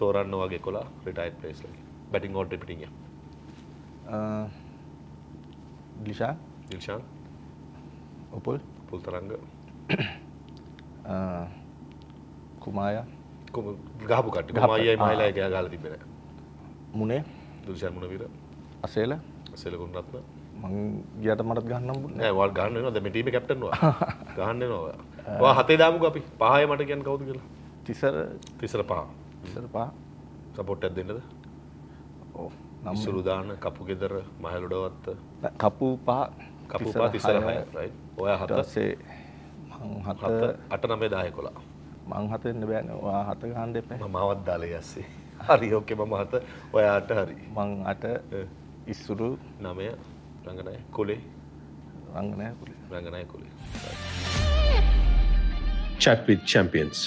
තෝරන්න වගේ 11 රිටයර්ඩ් ප්ලේයර්ස් ලගේ. බැටිං ඕඩ් රිපීටින් එක. දිල්ෂාන් පුල් තරංග කුමායා ගහපු කට්ටිය. කුමායයි මහලයි ගහලා තිබ්බේ නෑ. මුනේ දුල්ෂාන් මුණවීර අසේල ගුණරත්න මං ගියට මටත් ගහන්න හම්බුනේ නෑ. ඔයාලා ගහන්න වෙනවා. දැන් මේ ටීම් එක කැප්ටන් ඔයා. ගහන්න වෙනවා ඔයා. ඔයා හතේ දාමුකෝ අපි. පහේ මට කියන්න කවුද කියලා. තිසර පහ. සපෝට් එකක් දෙන්නද? ඔව්. ඉසුරු දාන කපු ගෙදර මහලොඩවත්ත කපු පහ තිසර 6 රයිට්. ඔයා 7 ඊපස්සේ මං 7 8 9 10 11. මං 7 වෙන්න බෑනේ. ඔයා 7 ගහන්න එපා. මම ආවත් දාලා යස්සේ. හරි ඕකේ මම 7 ඔයා 8 හරි. මං 8 ඉසුරු 9 රංගනයි කුලේ රංගනයි කුලේ. Chat with Champions.